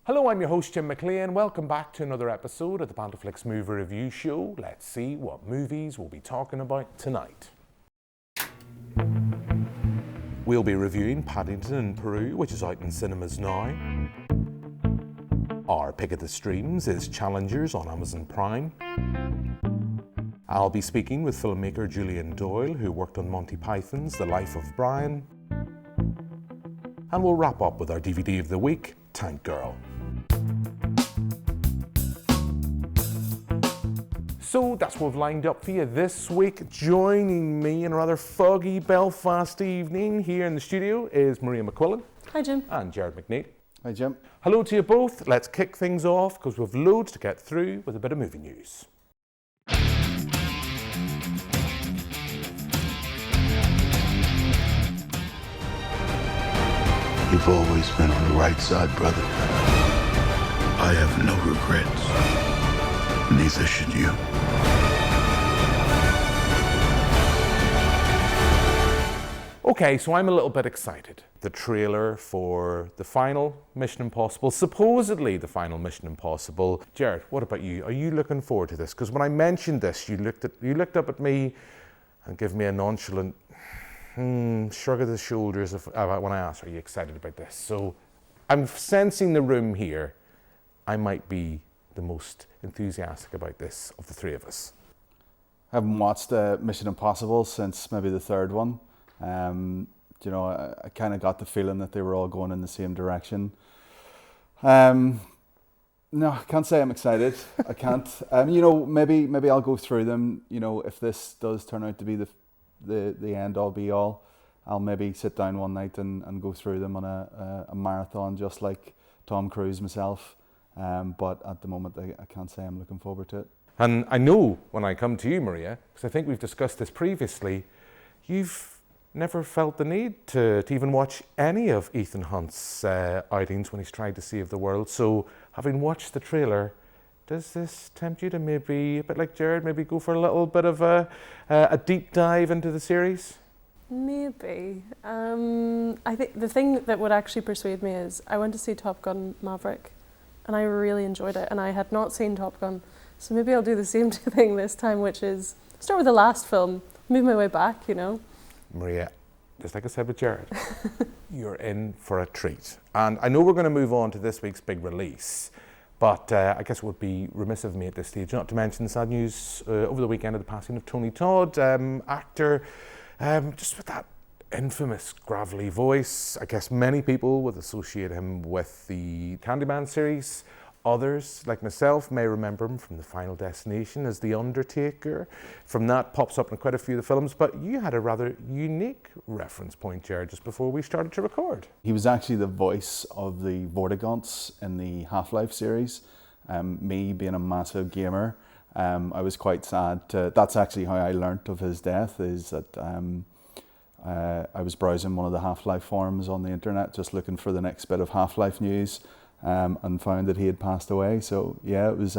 Hello, I'm your host Jim McClean. Welcome back to another episode of the BanterFlix Movie Review Show. Let's see what movies we'll be talking about tonight. We'll be reviewing Paddington in Peru, which is out in cinemas now. Our pick of the streams is Challengers on Amazon Prime. I'll be speaking with filmmaker Julian Doyle, who worked on Monty Python's The Life of Brian. And we'll wrap up with our DVD of the week, Tank Girl. So that's what we've lined up for you this week. Joining me in a rather foggy Belfast evening here in the studio is Maria McQuillan. Hi, Jim. And Gerard McNeil. Hi, Jim. Hello to you both. Let's kick things off because we've loads to get through with a bit of movie news. You've always been on the right side, brother. I have no regrets. Neither should you. Okay, so I'm a little bit excited. The trailer for the final Mission Impossible, supposedly the final Mission Impossible. Gerard, what about you? Are you looking forward to this? Because when I mentioned this, you looked up at me and gave me a nonchalant shrug of the shoulders when I asked, are you excited about this? So I'm sensing the room here. I might be the most enthusiastic about this of the three of us. I haven't watched Mission Impossible since maybe the third one. I kind of got the feeling that they were all going in the same direction. No, I can't say I'm excited. I can't. Maybe I'll go through them. If this does turn out to be the end all be all, I'll maybe sit down one night and go through them on a marathon, just like Tom Cruise myself. But at the moment, I can't say I'm looking forward to it. And I know when I come to you, Maria, because I think we've discussed this previously, you've never felt the need to even watch any of Ethan Hunt's outings when he's tried to save the world. So having watched the trailer, does this tempt you to maybe, a bit like Gerard, maybe go for a little bit of a deep dive into the series? Maybe. I think the thing that would actually persuade me is I went to see Top Gun Maverick and I really enjoyed it, and I had not seen Top Gun. So maybe I'll do the same thing this time, which is start with the last film, move my way back, Maria, just like I said with Gerard, you're in for a treat. And I know we're going to move on to this week's big release, but I guess it would be remiss of me at this stage not to mention the sad news over the weekend of the passing of Tony Todd, actor, just with that infamous gravelly voice. I guess many people would associate him with the Candyman series. Others, like myself, may remember him from The Final Destination as The Undertaker. From that, pops up in quite a few of the films, but you had a rather unique reference point, Gerard, just before we started to record. He was actually the voice of the Vortigaunts in the Half-Life series. Me being a massive gamer, I was quite sad. That's actually how I learnt of his death, is that I was browsing one of the Half-Life forums on the internet, just looking for the next bit of Half-Life news. And found that he had passed away. So yeah, it was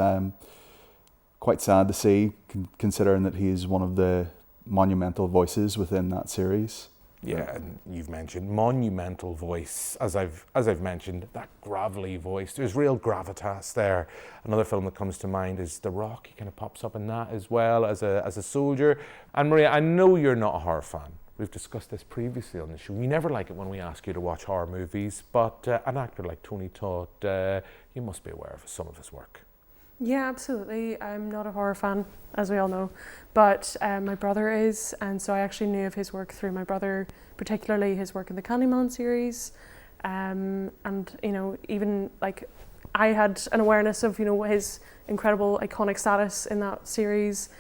quite sad to see, considering that he is one of the monumental voices within that series. Yeah, and you've mentioned monumental voice, as I've mentioned, that gravelly voice. There's real gravitas there. Another film that comes to mind is The Rock. He kind of pops up in that as well as a soldier. And Maria, I know you're not a horror fan. We've discussed this previously on the show. We never like it when we ask you to watch horror movies, but an actor like Tony Todd, you must be aware of some of his work. Yeah, absolutely. I'm not a horror fan, as we all know, but my brother is, and so I actually knew of his work through my brother, particularly his work in the Candyman series, and even like I had an awareness of his incredible iconic status in that series.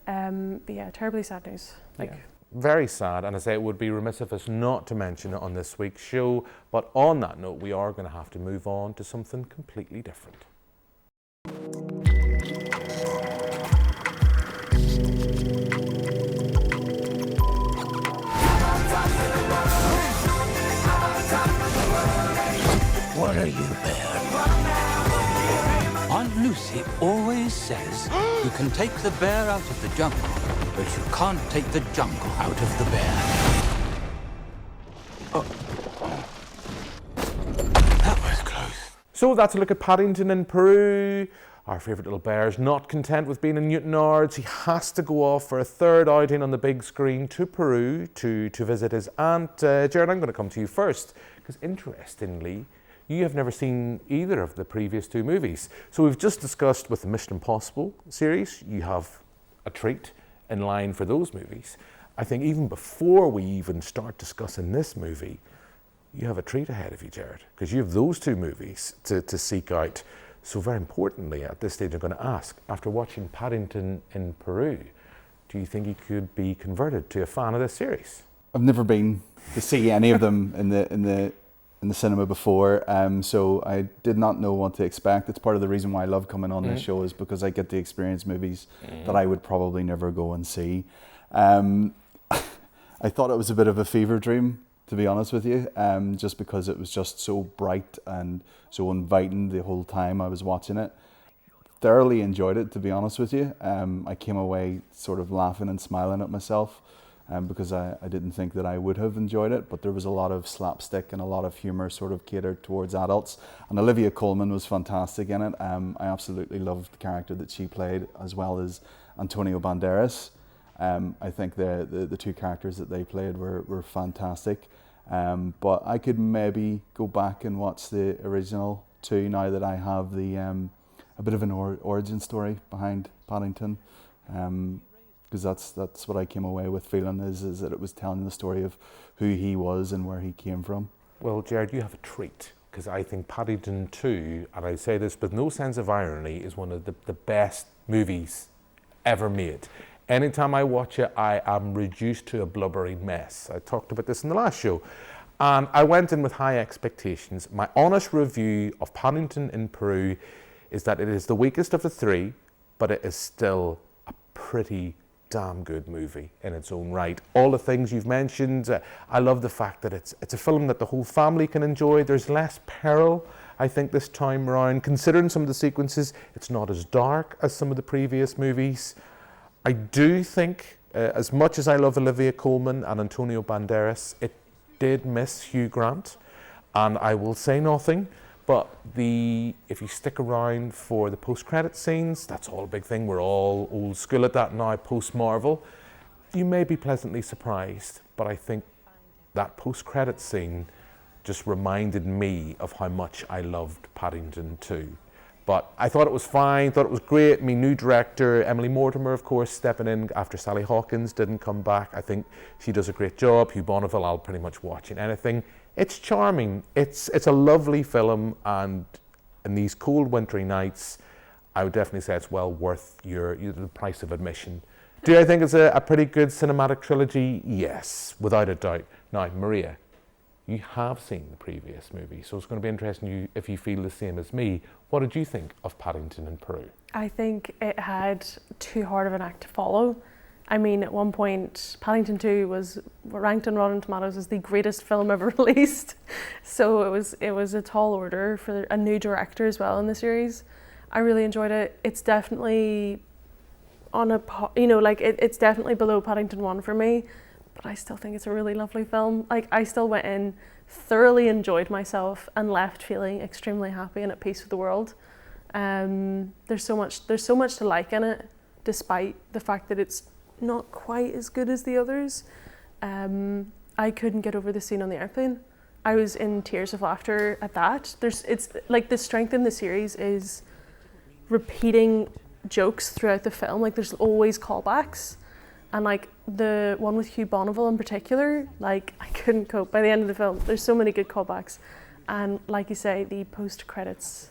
But yeah, terribly sad news. Yeah. Very sad, and I say it would be remiss of us not to mention it on this week's show, but on that note, we are going to have to move on to something completely different. What are you, bear? Aunt Lucy always says you can take the bear out of the jungle, but you can't take the jungle out of the bear. That was close. So that's a look at Paddington in Peru. Our favourite little bear is not content with being in Newtownards. He has to go off for a third outing on the big screen to Peru to visit his aunt. Gerard, I'm going to come to you first, because interestingly, you have never seen either of the previous two movies. So we've just discussed with the Mission Impossible series, you have a treat in line for those movies. I think even before we even start discussing this movie, you have a treat ahead of you, Gerard, because you have those two movies to seek out. So very importantly, at this stage, I'm going to ask, after watching Paddington in Peru, do you think you could be converted to a fan of this series? I've never been to see any of them in the cinema before, so I did not know what to expect. It's part of the reason why I love coming on this show, is because I get to experience movies that I would probably never go and see. I thought it was a bit of a fever dream, to be honest with you, just because it was just so bright and so inviting the whole time I was watching it. Thoroughly enjoyed it, to be honest with you. I came away sort of laughing and smiling at myself, because I didn't think that I would have enjoyed it, but there was a lot of slapstick and a lot of humour sort of catered towards adults. And Olivia Colman was fantastic in it. I absolutely loved the character that she played, as well as Antonio Banderas. I think the two characters that they played were fantastic. But I could maybe go back and watch the original too, now that I have the a bit of an origin story behind Paddington. Because that's what I came away with feeling, is that it was telling the story of who he was and where he came from. Well, Gerard, you have a treat, because I think Paddington 2, and I say this with no sense of irony, is one of the best movies ever made. Anytime I watch it, I am reduced to a blubbering mess. I talked about this in the last show. And I went in with high expectations. My honest review of Paddington in Peru is that it is the weakest of the three, but it is still a pretty damn good movie in its own right. All the things you've mentioned, I love the fact that it's a film that the whole family can enjoy. There's less peril, I think, this time around. Considering some of the sequences, it's not as dark as some of the previous movies. I do think, as much as I love Olivia Colman and Antonio Banderas, it did miss Hugh Grant, and I will say nothing, but if you stick around for the post-credit scenes, that's all a big thing. We're all old school at that now, post-Marvel. You may be pleasantly surprised, but I think that post-credit scene just reminded me of how much I loved Paddington 2. But I thought it was fine, thought it was great. My new director, Emily Mortimer, of course, stepping in after Sally Hawkins didn't come back. I think she does a great job. Hugh Bonneville, I'll pretty much watch in anything. It's charming. It's a lovely film, and in these cold wintry nights, I would definitely say it's well worth the price of admission. Do I think it's a pretty good cinematic trilogy? Yes, without a doubt. Now, Maria, you have seen the previous movie, so it's going to be interesting if you feel the same as me. What did you think of Paddington in Peru? I think it had too hard of an act to follow. I mean, at one point, Paddington 2 was ranked on Rotten Tomatoes as the greatest film ever released. So it was a tall order for a new director as well in the series. I really enjoyed it. It's definitely it's definitely below Paddington 1 for me, but I still think it's a really lovely film. Like, I still went in, thoroughly enjoyed myself, and left feeling extremely happy and at peace with the world. There's so much to like in it, despite the fact that it's not quite as good as the others. I couldn't get over the scene on the airplane. I was in tears of laughter at that. It's like the strength in the series is repeating jokes throughout the film. Like, there's always callbacks. And like the one with Hugh Bonneville in particular, like, I couldn't cope. By the end of the film, there's so many good callbacks. And like you say, the post-credits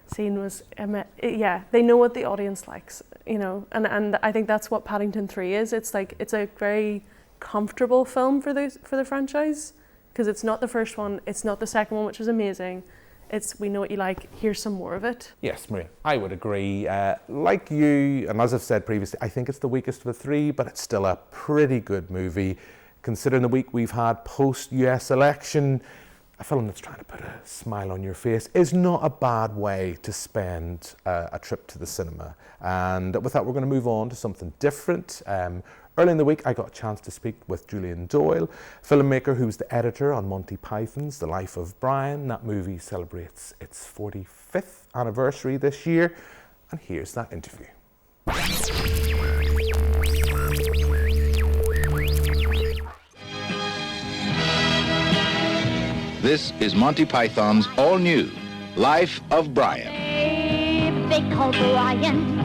scene was, they know what the audience likes, and I think that's what Paddington 3 is. It's like, it's a very comfortable film for the franchise, because it's not the first one, it's not the second one, which was amazing. It's, we know what you like, here's some more of it. Yes, Maria, I would agree. Like you, and as I've said previously, I think it's the weakest of the three, but it's still a pretty good movie. Considering the week we've had post-US election, a film that's trying to put a smile on your face is not a bad way to spend a trip to the cinema. And with that, we're going to move on to something different. Early in the week, I got a chance to speak with Julian Doyle, filmmaker who's the editor on Monty Python's The Life of Brian. That movie celebrates its 45th anniversary this year, and here's that interview. This is Monty Python's all-new Life of Brian. They call Brian.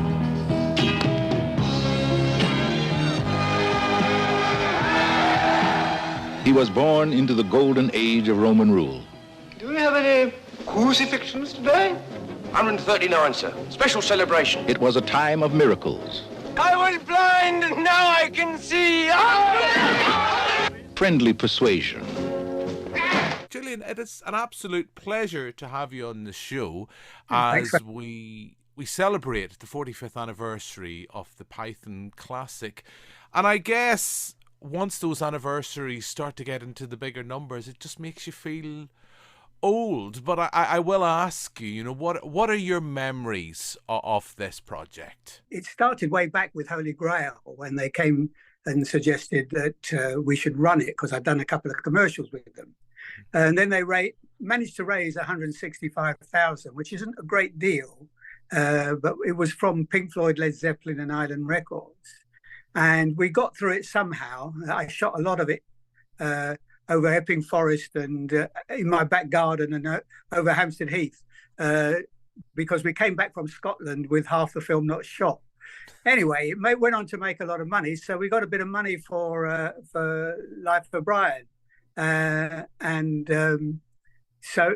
He was born into the golden age of Roman rule. Do we have any crucifixions today? 139, sir. Special celebration. It was a time of miracles. I was blind, and now I can see. Friendly persuasion. Julian, it is an absolute pleasure to have you on the show as we celebrate the 45th anniversary of the Python classic. And I guess once those anniversaries start to get into the bigger numbers, it just makes you feel old. But I will ask you, what are your memories of this project? It started way back with Holy Grail when they came and suggested that we should run it, because I'd done a couple of commercials with them. And then they managed to raise 165,000, which isn't a great deal, but it was from Pink Floyd, Led Zeppelin and Island Records. And we got through it somehow. I shot a lot of it over Epping Forest and in my back garden and over Hampstead Heath, because we came back from Scotland with half the film not shot. Anyway, it went on to make a lot of money. So we got a bit of money for Life of Brian. So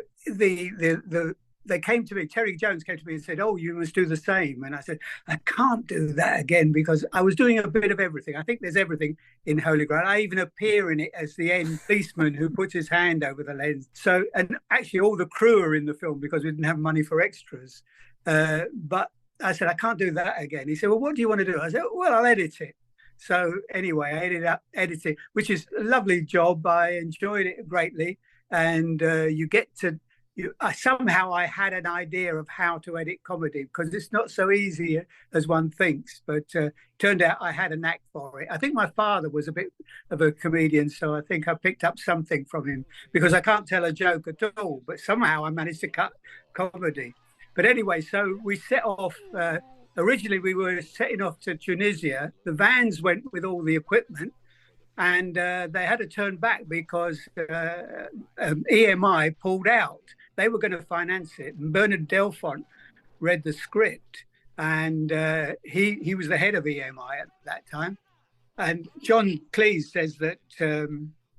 they came to me, Terry Jones came to me and said, "Oh, you must do the same." And I said, "I can't do that again," because I was doing a bit of everything. I think there's everything in Holy Grail. I even appear in it as the end policeman who puts his hand over the lens. So, and actually all the crew are in the film because we didn't have money for extras. But I said, "I can't do that again." He said, "Well, what do you want to do?" I said, "Well, I'll edit it." So anyway, I ended up editing, which is a lovely job. I enjoyed it greatly. And somehow I had an idea of how to edit comedy, because it's not so easy as one thinks. But turned out I had a knack for it. I think my father was a bit of a comedian, so I think I picked up something from him, because I can't tell a joke at all. But somehow I managed to cut comedy. But anyway, so we set off. Originally, we were setting off to Tunisia. The vans went with all the equipment, and they had to turn back because EMI pulled out. They were going to finance it. And Bernard Delfont read the script, and he was the head of EMI at that time. And John Cleese says that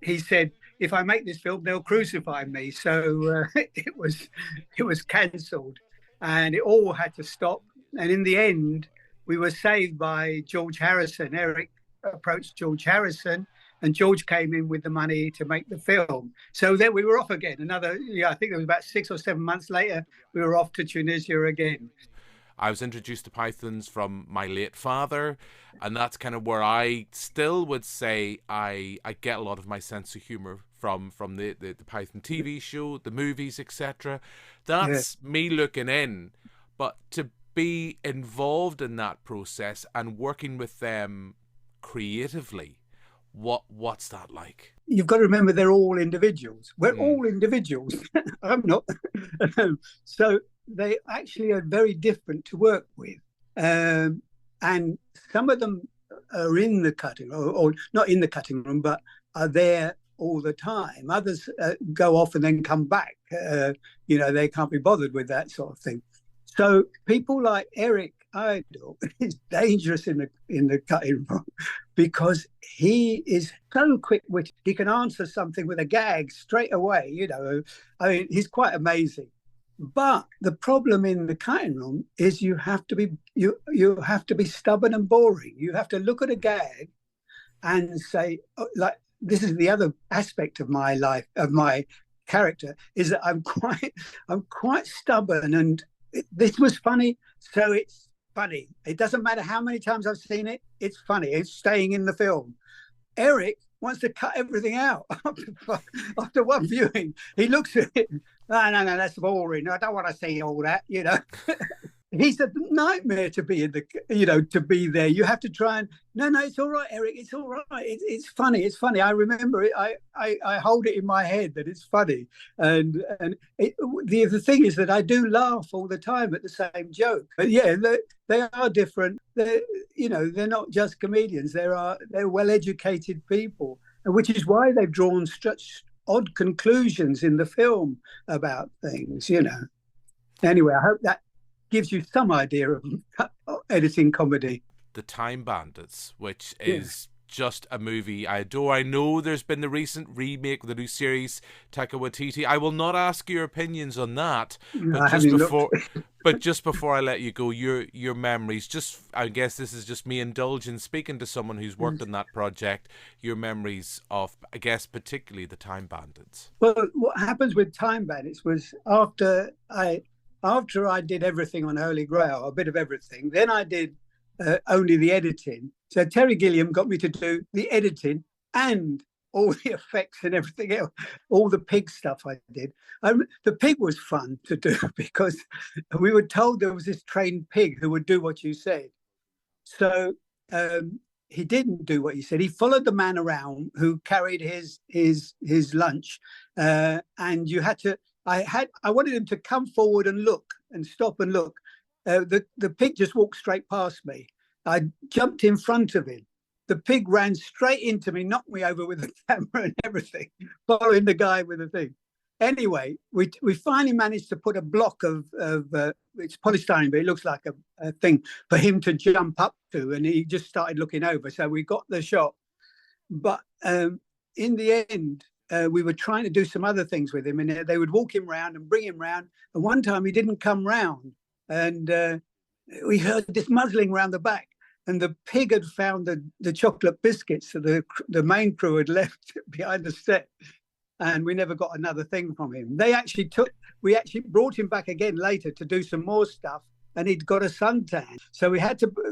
he said, "If I make this film, they'll crucify me." So it was cancelled, and it all had to stop. And in the end, we were saved by George Harrison. Eric approached George Harrison, and George came in with the money to make the film. So then we were off again. I think it was about 6 or 7 months later, we were off to Tunisia again. I was introduced to Pythons from my late father, and that's kind of where I still would say I get a lot of my sense of humour from the Python TV show, the movies, etc. That's me looking in. But to be involved in that process and working with them creatively, what's that like? You've got to remember they're all individuals. We're all individuals. I'm not. So they actually are very different to work with. And some of them are in the cutting room, or not in the cutting room, but are there all the time. Others go off and then come back. They can't be bothered with that sort of thing. So people like Eric Idle is dangerous in the cutting room, because he is so quick-witted. He can answer something with a gag straight away. He's quite amazing. But the problem in the cutting room is you have to be stubborn and boring. You have to look at a gag and say, this is the other aspect of my life, of my character, is that I'm quite stubborn, and this was funny, so it's funny. It doesn't matter how many times I've seen it, it's funny. It's staying in the film. Eric wants to cut everything out after one viewing. He looks at it, no, that's boring. I don't want to see all that, he's a nightmare to be in to be there. You have to try and no, it's all right, Eric. It's all right. It's funny. It's funny. I remember it. I hold it in my head that it's funny. And the thing is that I do laugh all the time at the same joke. But yeah, they are different. They're not just comedians. They're well-educated people, which is why they've drawn such odd conclusions in the film about things. Anyway, I hope that gives you some idea of editing comedy. The Time Bandits, which is just a movie I adore. I know there's been the recent remake of the new series, Taika Waititi. I will not ask your opinions on that, but just before I let you go, your memories, I guess this is just me indulging, speaking to someone who's worked on that project, your memories of, I guess, particularly the Time Bandits. Well, what happens with Time Bandits was after I did everything on Holy Grail, a bit of everything, then I did only the editing. So Terry Gilliam got me to do the editing and all the effects and everything else, all the pig stuff I did. The pig was fun to do because we were told there was this trained pig who would do what you said. So he didn't do what he said. He followed the man around who carried his lunch, and you had to. I wanted him to come forward and look and stop and look. The pig just walked straight past me. I jumped in front of him. The pig ran straight into me, knocked me over with the camera and everything, following the guy with the thing. Anyway, we finally managed to put a block of it's polystyrene, but it looks like a thing for him to jump up to, and he just started looking over. So we got the shot. But in the end, we were trying to do some other things with him, and they would walk him round and bring him round. And one time he didn't come round, and we heard this muzzling round the back, and the pig had found the chocolate biscuits that the main crew had left behind the set, and we never got another thing from him. We actually brought him back again later to do some more stuff, and he'd got a suntan. So had to put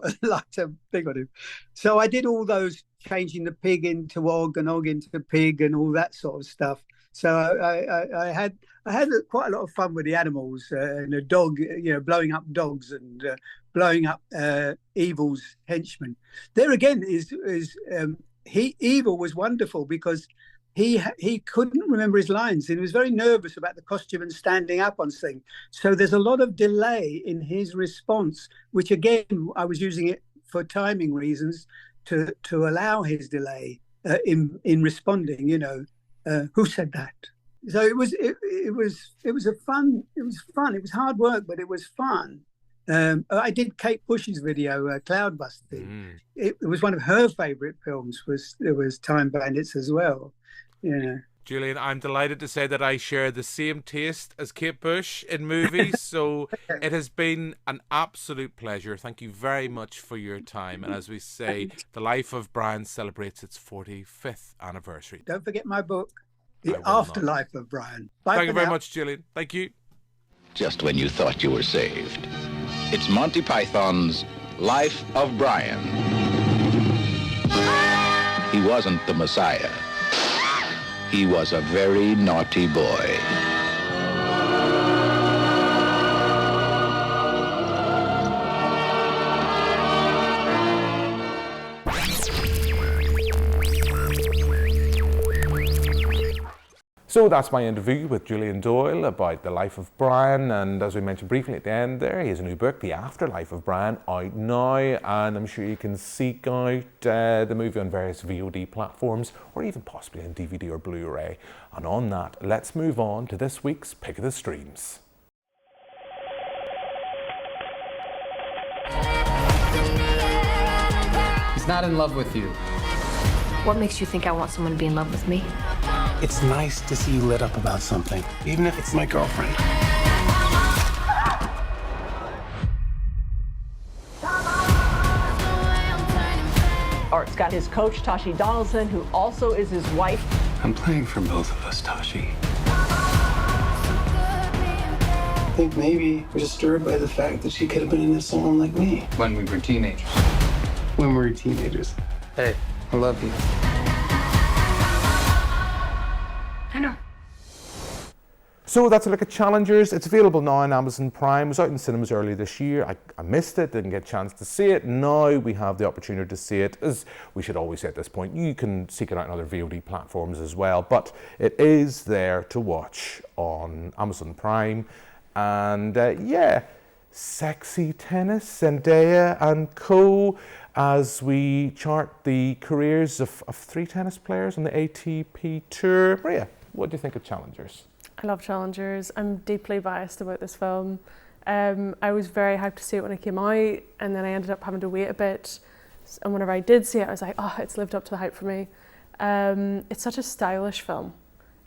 a lighter thing on him. So I did all those, changing the pig into Og and Og into the pig and all that sort of stuff. So I had quite a lot of fun with the animals and a dog, blowing up dogs and blowing up Evil's henchmen. There again Evil was wonderful because he couldn't remember his lines, and he was very nervous about the costume and standing up on things. So there's a lot of delay in his response, which again I was using it for timing reasons to allow his delay in responding. Who said that? So it was fun. It was hard work, but it was fun. I did Kate Bush's video, Cloud Busting. It was one of her favourite films. Was Time Bandits as well. Yeah. Julian, I'm delighted to say that I share the same taste as Kate Bush in movies, so it has been an absolute pleasure. Thank you very much for your time. And as we say, The Life of Brian celebrates its 45th anniversary. Don't forget my book, The Afterlife of Brian. Bye. Thank you very much, Julian. Thank you. Just when you thought you were saved. It's Monty Python's Life of Brian. He wasn't the Messiah. He was a very naughty boy. So that's my interview with Julian Doyle about the life of Brian, and as we mentioned briefly at the end there, he has a new book, The Afterlife of Brian, out now, and I'm sure you can seek out the movie on various VOD platforms or even possibly on DVD or Blu-ray. And on that, let's move on to this week's Pick of the Streams. He's not in love with you. What makes you think I want someone to be in love with me? It's nice to see you lit up about something, even if it's my girlfriend. Art's got his coach, Tashi Donaldson, who also is his wife. I'm playing for both of us, Tashi. I think maybe we're disturbed by the fact that she could have been into someone like me. When we were teenagers. When we were teenagers. Hey, I love you. I know. So that's a look at Challengers. It's available now on Amazon Prime. It was out in cinemas earlier this year. I missed it, didn't get a chance to see it. Now we have the opportunity to see it. As we should always say at this point, you can seek it out on other VOD platforms as well. But it is there to watch on Amazon Prime. And yeah, sexy tennis, Zendaya and co, as we chart the careers of 3 tennis players on the ATP Tour. Maria, what do you think of Challengers? I love Challengers. I'm deeply biased about this film. I was very hyped to see it when it came out, and then I ended up having to wait a bit. And whenever I did see it, I was like, oh, it's lived up to the hype for me. It's such a stylish film,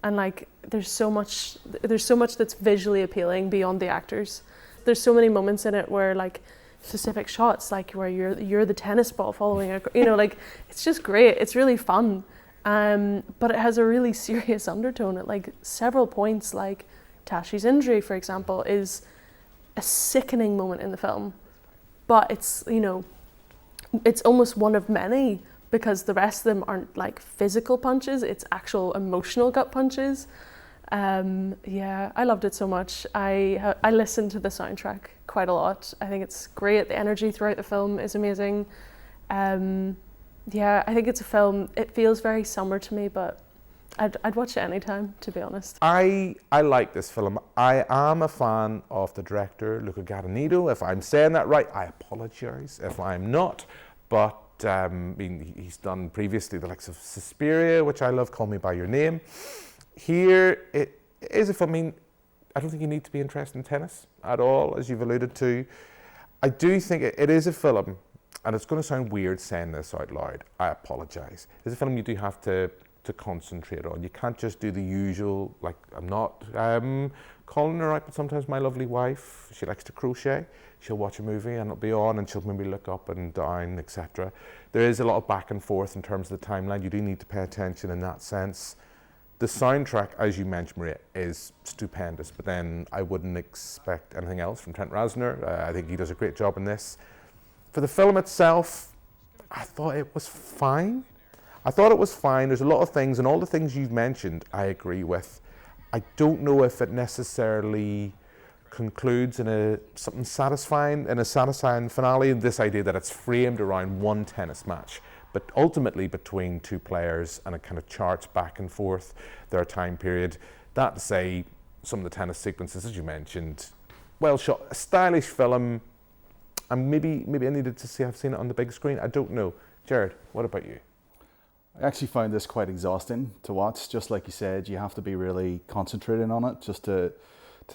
and like there's so much that's visually appealing beyond the actors. There's so many moments in it where like specific shots, like where you're the tennis ball following a, like it's just great. It's really fun. But it has a really serious undertone at like several points, like Tashi's injury, for example, is a sickening moment in the film. But it's, it's almost one of many, because the rest of them aren't like physical punches, it's actual emotional gut punches. Yeah, I loved it so much. I listened to the soundtrack quite a lot. I think it's great. The energy throughout the film is amazing. Yeah, I think it's a film, it feels very summer to me, but I'd watch it anytime, to be honest. I like this film. I am a fan of the director, Luca Guadagnino. If I'm saying that right, I apologise if I'm not. But he's done previously the likes of Suspiria, which I love, Call Me By Your Name. Here, it is a film, I don't think you need to be interested in tennis at all, as you've alluded to. I do think it is a film, and it's going to sound weird saying this out loud, I apologise. It's a film you do have to concentrate on. You can't just do the usual, like, I'm not calling her out, but sometimes my lovely wife, she likes to crochet. She'll watch a movie and it'll be on and she'll maybe look up and down, etc. There is a lot of back and forth in terms of the timeline. You do need to pay attention in that sense. The soundtrack, as you mentioned, Maria, is stupendous, but then I wouldn't expect anything else from Trent Reznor. I think he does a great job in this. For the film itself, I thought it was fine. There's a lot of things, and all the things you've mentioned, I agree with. I don't know if it necessarily concludes in something satisfying, in a satisfying finale, this idea that it's framed around one tennis match, but ultimately between 2 players, and it kind of charts back and forth their time period. That to say, some of the tennis sequences, as you mentioned, well shot, a stylish film, and maybe I needed to have seen it on the big screen. I don't know. Gerard, what about you? I actually found this quite exhausting to watch. Just like you said, you have to be really concentrating on it just to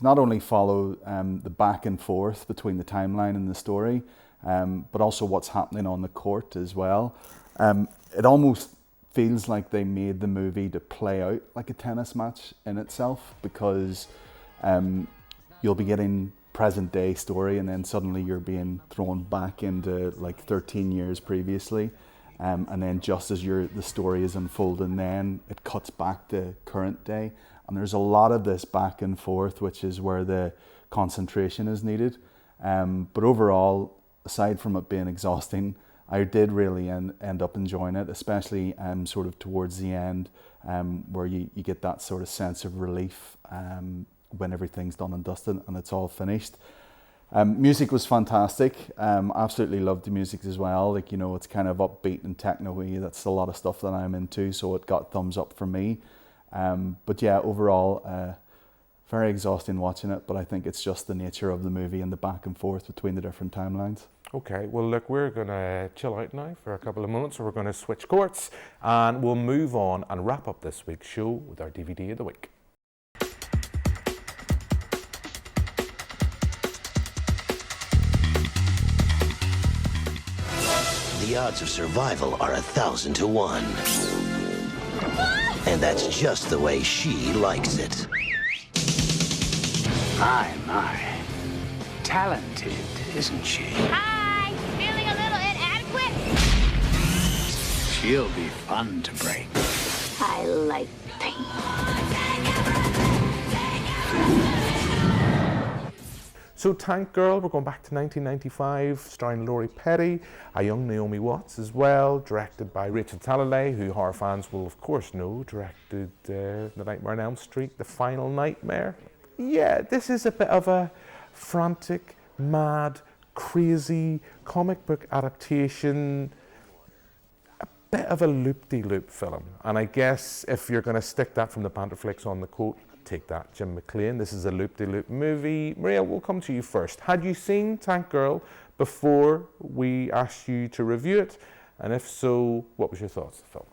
not only follow the back and forth between the timeline and the story, but also what's happening on the court as well. It almost feels like they made the movie to play out like a tennis match in itself, because you'll be getting present day story and then suddenly you're being thrown back into like 13 years previously. And then just as the story is unfolding, then it cuts back to current day. And there's a lot of this back and forth, which is where the concentration is needed. But overall, aside from it being exhausting, I did really end up enjoying it, especially sort of towards the end, where you get that sort of sense of relief when everything's done and dusted and it's all finished. Music was fantastic. Absolutely loved the music as well. Like, it's kind of upbeat and techno-y. That's a lot of stuff that I'm into, so it got thumbs up for me. But yeah, overall, very exhausting watching it, but I think it's just the nature of the movie and the back and forth between the different timelines. Okay, well look, we're going to chill out now for a couple of minutes, so we're going to switch courts, and we'll move on and wrap up this week's show with our DVD of the week. The odds of survival are 1,000 to 1. And that's just the way she likes it. My. Talented, isn't she? Hi! Feeling a little inadequate? She'll be fun to break. I like pain. So Tank Girl, we're going back to 1995, starring Laurie Petty, a young Naomi Watts as well, directed by Rachel Talalay, who horror fans will of course know, directed The Nightmare on Elm Street, The Final Nightmare, yeah, this is a bit of a frantic, mad, crazy comic book adaptation, a bit of a loop-de-loop film. And I guess if you're going to stick that from the BanterFlix on the quote, take that, Jim McClean. This is a loop-de-loop movie. Maria, we'll come to you first. Had you seen Tank Girl before we asked you to review it? And if so, what was your thoughts of the film?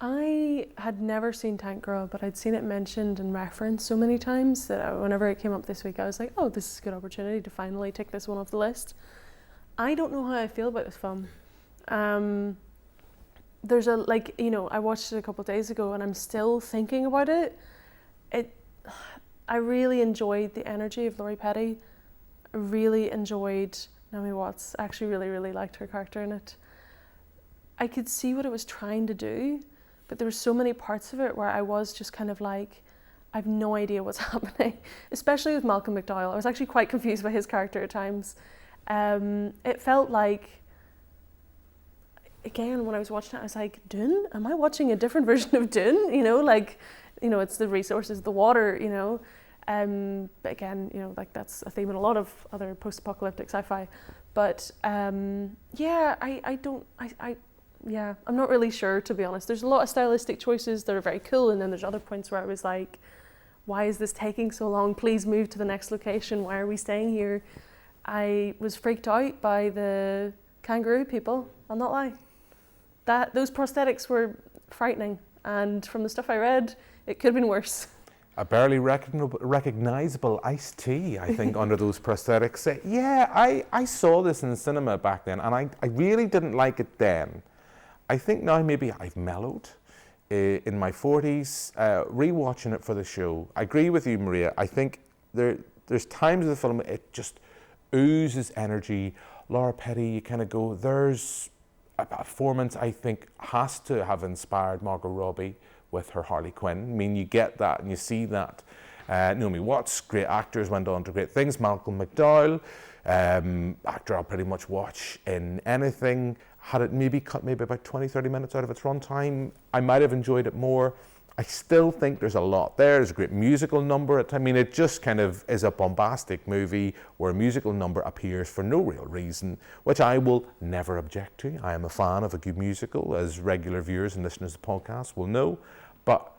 I had never seen Tank Girl, but I'd seen it mentioned and referenced so many times that whenever it came up this week, I was like, oh, this is a good opportunity to finally tick this one off the list. I don't know how I feel about this film. There's a, like, you know, I watched it a couple of days ago and I'm still thinking about it. I really enjoyed the energy of Laurie Petty. I really enjoyed Naomi Watts. I actually really liked her character in it. I could see what it was trying to do, but there were so many parts of it where I was just kind of like, I have no idea what's happening, especially with Malcolm McDowell. I was actually quite confused by his character at times. It felt like, again, when I was watching it, I was like, Dune? Am I watching a different version of Dune? You know, like, you know, it's the resources, the water, you know. But again, you know, like that's a theme in a lot of other post-apocalyptic sci-fi. But yeah, I'm not really sure, to be honest. There's a lot of stylistic choices that are very cool, and then there's other points where I was like, why is this taking so long? Please move to the next location. Why are we staying here? I was freaked out by the kangaroo people, I'll not lie. Those prosthetics were frightening, and from the stuff I read, it could have been worse. A barely recognizable iced tea, I think, under those prosthetics. Yeah, I saw this in the cinema back then, and I really didn't like it then. I think now maybe I've mellowed in my 40s, rewatching it for the show. I agree with you, Maria. I think there's times of the film, it just oozes energy. Laura Petty, you kind of go, there's a performance I think has to have inspired Margot Robbie with her Harley Quinn. I mean, you get that and you see that. Naomi Watts, great actors, went on to great things. Malcolm McDowell, actor I'll pretty much watch in anything. Had it maybe cut about 20-30 minutes out of its runtime, I might have enjoyed it more. I still think there's a lot there. There's a great musical number. I mean, it just kind of is a bombastic movie where a musical number appears for no real reason, which I will never object to. I am a fan of a good musical, as regular viewers and listeners to the podcast will know. But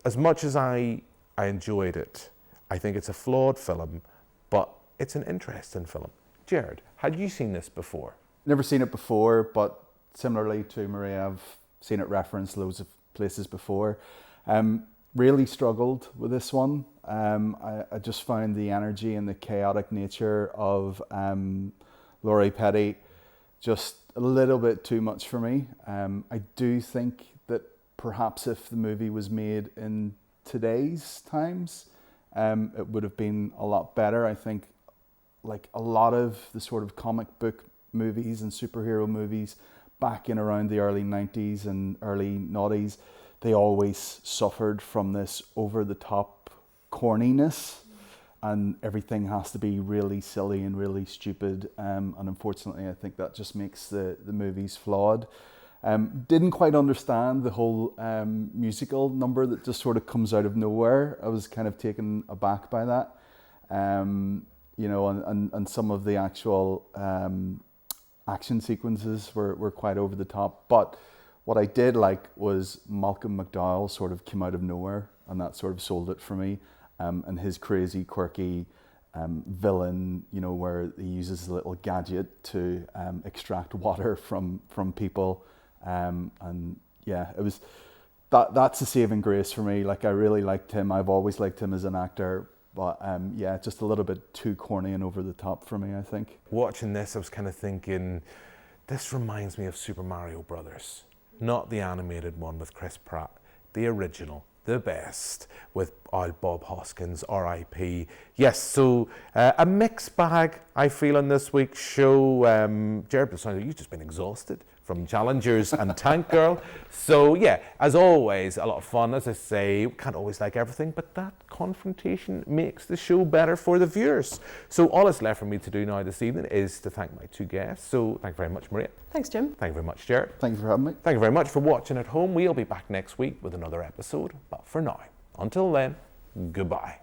as much as I enjoyed it, I think it's a flawed film, but it's an interesting film. Gerard, had you seen this before? Never seen it before, but similarly to Maria, I've seen it referenced loads of places before. Really struggled with this one. I just found the energy and the chaotic nature of Laurie Petty just a little bit too much for me. I do think that perhaps if the movie was made in today's times, it would have been a lot better. I think like a lot of the sort of comic book movies and superhero movies back in around the early 90s and early noughties, they always suffered from this over-the-top corniness, and everything has to be really silly and really stupid, and unfortunately I think that just makes the movies flawed. Didn't quite understand the whole musical number that just sort of comes out of nowhere. I was kind of taken aback by that, you know, and some of the actual action sequences were quite over the top, but what I did like was Malcolm McDowell sort of came out of nowhere, and that sort of sold it for me. And his crazy, quirky villain, you know, where he uses a little gadget to extract water from people. And yeah, it was that's a saving grace for me. Like, I really liked him. I've always liked him as an actor. But yeah, just a little bit too corny and over the top for me, I think. Watching this, I was kind of thinking, this reminds me of Super Mario Brothers. Not the animated one with Chris Pratt, the original, the best, with old Bob Hoskins, R.I.P. Yes, so a mixed bag, I feel, on this week's show. Gerard, it sounds like you've just been exhausted from Challengers and Tank Girl. So yeah, as always, a lot of fun. As I say, we can't always like everything, but that confrontation makes the show better for the viewers. So all that's left for me to do now this evening is to thank my two guests. So thank you very much, Maria. Thanks, Jim. Thank you very much, Gerard. Thank you for having me. Thank you very much for watching at home. We'll be back next week with another episode. But for now, until then, goodbye.